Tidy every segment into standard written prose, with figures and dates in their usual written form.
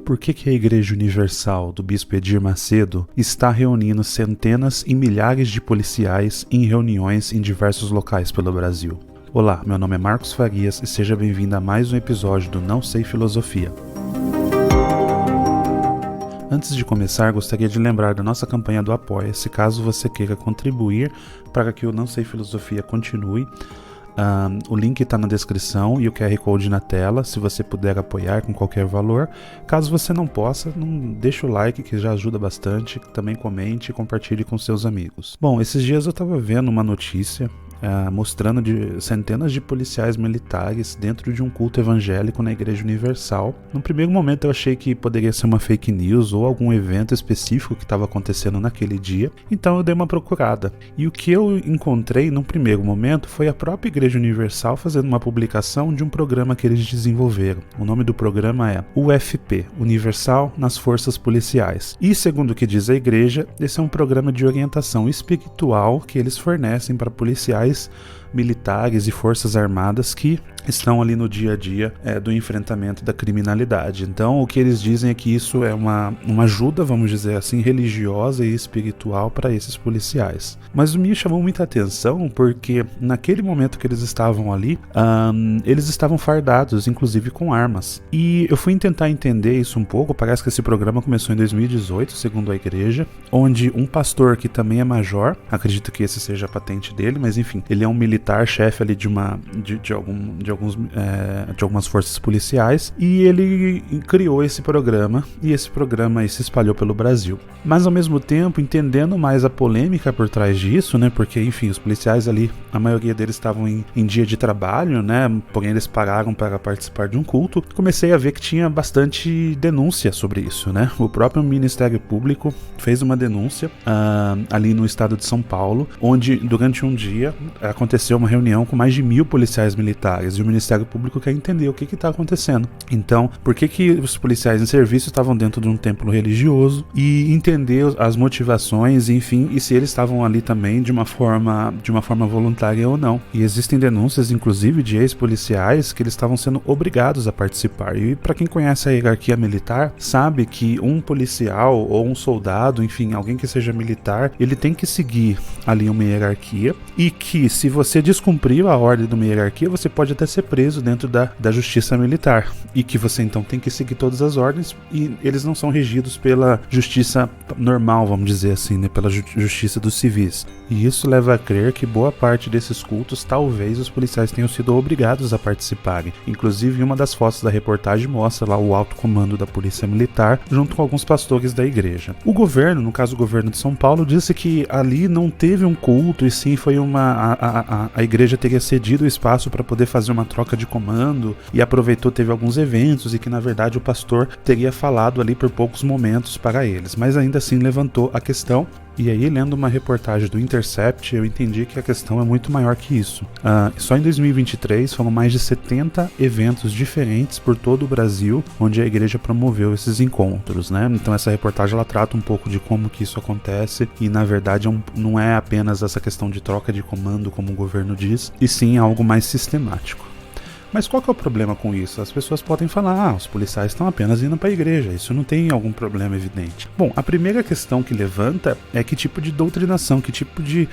por que a Igreja Universal do Bispo Edir Macedo está reunindo centenas e milhares de policiais em reuniões em diversos locais pelo Brasil? Olá, meu nome é Marcos Farias e seja bem-vindo a mais um episódio do Não Sei Filosofia. Antes de começar, gostaria de lembrar da nossa campanha do Apoia-se, caso você queira contribuir para que o Não Sei Filosofia continue. O link está na descrição e o QR Code na tela, se você puder apoiar com qualquer valor. Caso você não possa, deixa o like que já ajuda bastante, também comente e compartilhe com seus amigos. Bom, esses dias eu estava vendo uma notícia mostrando de centenas de policiais militares dentro de um culto evangélico na Igreja Universal. No primeiro momento eu achei que poderia ser uma fake news ou algum evento específico que estava acontecendo naquele dia, então eu dei uma procurada. E o que eu encontrei no primeiro momento foi a própria Igreja Universal fazendo uma publicação de um programa que eles desenvolveram. O nome do programa é UFP, Universal nas Forças Policiais. E segundo o que diz a igreja, esse é um programa de orientação espiritual que eles fornecem para policiais militares e forças armadas que estão ali no dia a dia do enfrentamento da criminalidade. Então o que eles dizem é que isso é uma ajuda, vamos dizer assim, religiosa e espiritual para esses policiais. Mas me chamou muita atenção porque naquele momento que eles estavam ali, eles estavam fardados, inclusive com armas. E eu fui tentar entender isso um pouco. Parece que esse programa começou em 2018, segundo a igreja, onde um pastor que também é major, acredito que esse seja a patente dele, mas enfim, ele é um militar, chefe ali de algumas forças policiais, e ele criou esse programa, e esse programa aí se espalhou pelo Brasil. Mas ao mesmo tempo, entendendo mais a polêmica por trás disso, né, porque enfim, os policiais ali, a maioria deles estavam em dia de trabalho, né, porém eles pararam para participar de um culto, comecei a ver que tinha bastante denúncia sobre isso, né. O próprio Ministério Público fez uma denúncia ali no estado de São Paulo, onde durante um dia aconteceu uma reunião com mais de 1.000 policiais militares, e o Ministério Público quer entender o que está acontecendo. Então, por que os policiais em serviço estavam dentro de um templo religioso, e entender as motivações, enfim, e se eles estavam ali também de uma forma voluntária ou não. E existem denúncias, inclusive, de ex-policiais que eles estavam sendo obrigados a participar. E para quem conhece a hierarquia militar, sabe que um policial ou um soldado, enfim, alguém que seja militar, ele tem que seguir ali uma hierarquia, e que se você descumprir a ordem de uma hierarquia, você pode até ser preso dentro da justiça militar, e que você então tem que seguir todas as ordens, e eles não são regidos pela justiça normal, vamos dizer assim, né, pela justiça dos civis. E isso leva a crer que boa parte desses cultos, talvez os policiais tenham sido obrigados a participarem. Inclusive, uma das fotos da reportagem mostra lá o alto comando da polícia militar, junto com alguns pastores da igreja. O governo, no caso o governo de São Paulo, disse que ali não teve um culto, e sim foi a igreja teria cedido o espaço para poder fazer uma troca de comando, e aproveitou, teve alguns eventos, e que na verdade o pastor teria falado ali por poucos momentos para eles, mas ainda assim levantou a questão. E aí, lendo uma reportagem do Intercept, eu entendi que a questão é muito maior que isso. Só em 2023 foram mais de 70 eventos diferentes por todo o Brasil, onde a igreja promoveu esses encontros, né? Então essa reportagem ela trata um pouco de como que isso acontece, e na verdade não é apenas essa questão de troca de comando, como o governo diz, e sim algo mais sistemático. Mas qual que é o problema com isso? As pessoas podem falar, os policiais estão apenas indo para a igreja, isso não tem algum problema evidente. Bom, a primeira questão que levanta é que tipo de doutrinação, que tipo de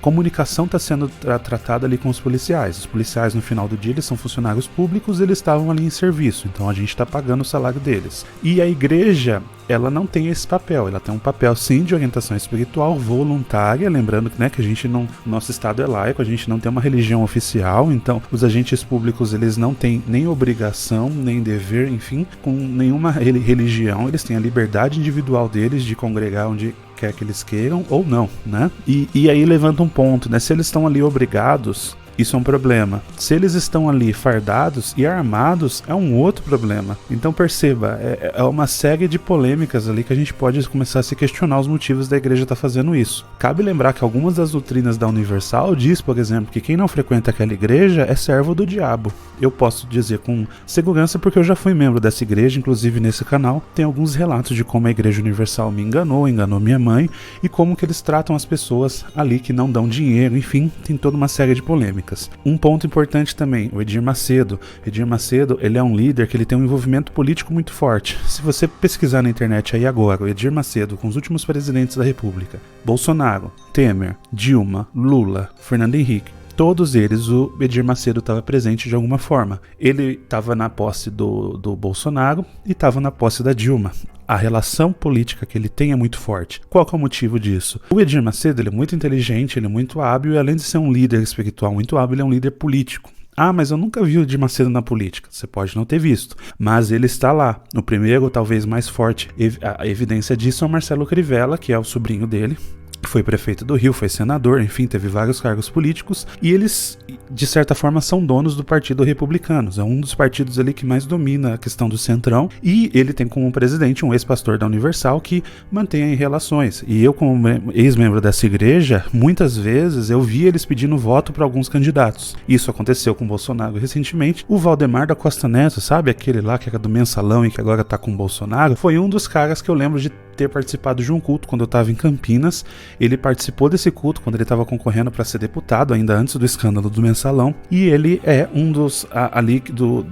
comunicação está sendo tratada ali com os policiais. Os policiais, no final do dia, eles são funcionários públicos, eles estavam ali em serviço, então a gente está pagando o salário deles. E a igreja, ela não tem esse papel, ela tem um papel sim de orientação espiritual voluntária, lembrando que, né, que a gente não, nosso estado é laico, a gente não tem uma religião oficial, então os agentes públicos eles não têm nem obrigação, nem dever, enfim, com nenhuma religião, eles têm a liberdade individual deles de congregar onde quer que eles queiram ou não, né? E aí levanta um ponto, né? Se eles estão ali obrigados, isso é um problema. Se eles estão ali fardados e armados, é um outro problema. Então perceba, é uma série de polêmicas ali que a gente pode começar a se questionar os motivos da igreja estar fazendo isso. Cabe lembrar que algumas das doutrinas da Universal diz, por exemplo, que quem não frequenta aquela igreja é servo do diabo. Eu posso dizer com segurança porque eu já fui membro dessa igreja, inclusive nesse canal tem alguns relatos de como a Igreja Universal me enganou minha mãe, e como que eles tratam as pessoas ali que não dão dinheiro, enfim, tem toda uma série de polêmicas. polêmicas. Um ponto importante também, o Edir Macedo. Edir Macedo, ele é um líder que ele tem um envolvimento político muito forte. Se você pesquisar na internet aí agora, o Edir Macedo com os últimos presidentes da República, Bolsonaro, Temer, Dilma, Lula, Fernando Henrique, todos eles, o Edir Macedo estava presente de alguma forma. Ele estava na posse do Bolsonaro e estava na posse da Dilma. A relação política que ele tem é muito forte. Qual que é o motivo disso? O Edir Macedo, ele é muito inteligente, ele é muito hábil e além de ser um líder espiritual muito hábil, ele é um líder político. Ah, mas eu nunca vi o Edir Macedo na política. Você pode não ter visto, mas ele está lá. O primeiro, talvez mais forte, a evidência disso é o Marcelo Crivella, que é o sobrinho dele. Foi prefeito do Rio, foi senador, enfim, teve vários cargos políticos e eles, de certa forma, são donos do Partido Republicano. É um dos partidos ali que mais domina a questão do Centrão e ele tem como presidente um ex-pastor da Universal que mantém relações. E eu, como ex-membro dessa igreja, muitas vezes eu vi eles pedindo voto para alguns candidatos. Isso aconteceu com o Bolsonaro recentemente. O Valdemar da Costa Neto, sabe? Aquele lá que era do Mensalão e que agora tá com o Bolsonaro, foi um dos caras que eu lembro de ter participado de um culto quando eu estava em Campinas. Ele participou desse culto quando ele estava concorrendo para ser deputado, ainda antes do escândalo do Mensalão, e ele é um dos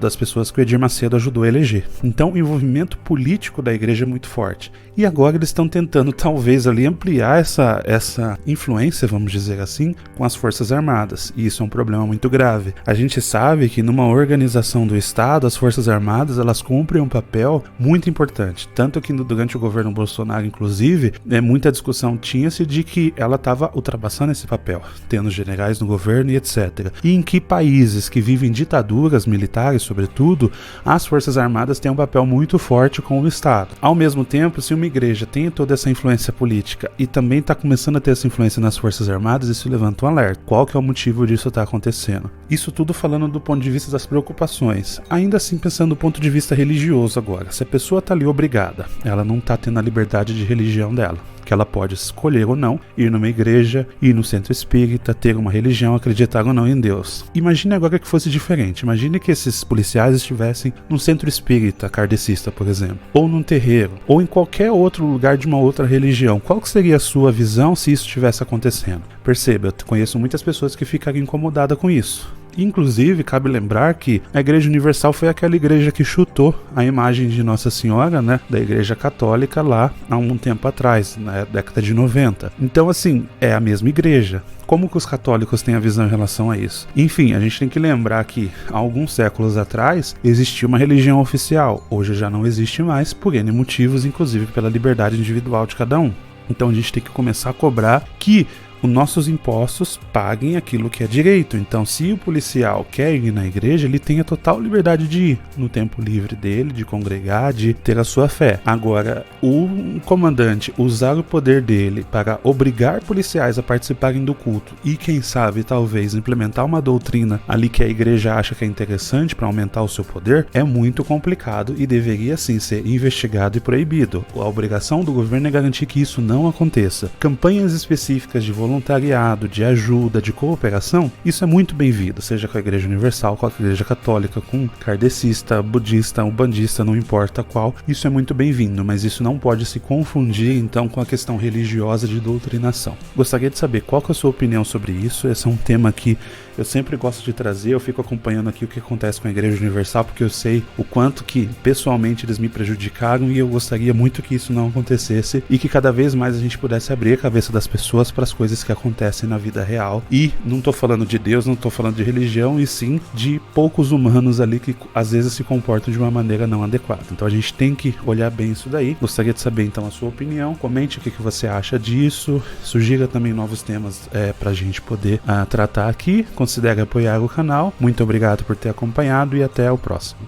das pessoas que o Edir Macedo ajudou a eleger. Então o envolvimento político da igreja é muito forte. E agora eles estão tentando talvez ali ampliar essa influência, vamos dizer assim, com as Forças Armadas. E isso é um problema muito grave. A gente sabe que numa organização do Estado, as Forças Armadas, elas cumprem um papel muito importante. Tanto que durante o governo Bolsonaro, inclusive, muita discussão tinha-se de que ela estava ultrapassando esse papel, tendo generais no governo e etc. E em que países que vivem ditaduras militares, sobretudo, as Forças Armadas têm um papel muito forte com o Estado. Ao mesmo tempo, se uma igreja tem toda essa influência política e também está começando a ter essa influência nas Forças Armadas, isso levanta um alerta. Qual que é o motivo disso estar acontecendo? Isso tudo falando do ponto de vista das preocupações. Ainda assim, pensando do ponto de vista religioso agora. Se a pessoa está ali obrigada, ela não está tendo a liberdade de religião dela, que ela pode escolher ou não ir numa igreja, ir no centro espírita, ter uma religião, acreditar ou não em Deus. Imagine agora que fosse diferente. Imagine que esses policiais estivessem num centro espírita kardecista, por exemplo, ou num terreiro, ou em qualquer outro lugar de uma outra religião. Qual que seria a sua visão se isso estivesse acontecendo? Perceba, eu conheço muitas pessoas que ficariam incomodadas com isso. Inclusive, cabe lembrar que a Igreja Universal foi aquela igreja que chutou a imagem de Nossa Senhora, né, da Igreja Católica lá há um tempo atrás, na década de 90. Então, assim, é a mesma igreja. Como que os católicos têm a visão em relação a isso? Enfim, a gente tem que lembrar que há alguns séculos atrás existia uma religião oficial. Hoje já não existe mais, por N motivos, inclusive pela liberdade individual de cada um. Então a gente tem que começar a cobrar que os nossos impostos paguem aquilo que é direito. Então, se o policial quer ir na igreja, ele tem a total liberdade de ir no tempo livre dele, de congregar, de ter a sua fé. Agora, o comandante usar o poder dele para obrigar policiais a participarem do culto e, quem sabe, talvez implementar uma doutrina ali que a igreja acha que é interessante para aumentar o seu poder, é muito complicado e deveria sim ser investigado e proibido. A obrigação do governo é garantir que isso não aconteça. Campanhas específicas de voluntariado, de ajuda, de cooperação, isso é muito bem-vindo, seja com a Igreja Universal, com a Igreja Católica, com kardecista, budista, umbandista, não importa qual, isso é muito bem-vindo, mas isso não pode se confundir então com a questão religiosa de doutrinação. Gostaria de saber qual que é a sua opinião sobre isso. Esse é um tema que eu sempre gosto de trazer, eu fico acompanhando aqui o que acontece com a Igreja Universal, porque eu sei o quanto que pessoalmente eles me prejudicaram e eu gostaria muito que isso não acontecesse e que cada vez mais a gente pudesse abrir a cabeça das pessoas para as coisas que acontecem na vida real. E não tô falando de Deus, não tô falando de religião, e sim de poucos humanos ali que às vezes se comportam de uma maneira não adequada. Então a gente tem que olhar bem isso daí. Gostaria de saber então a sua opinião, comente o que você acha disso, sugira também novos temas pra gente poder tratar aqui. Considere apoiar o canal. Muito obrigado por ter acompanhado e até o próximo.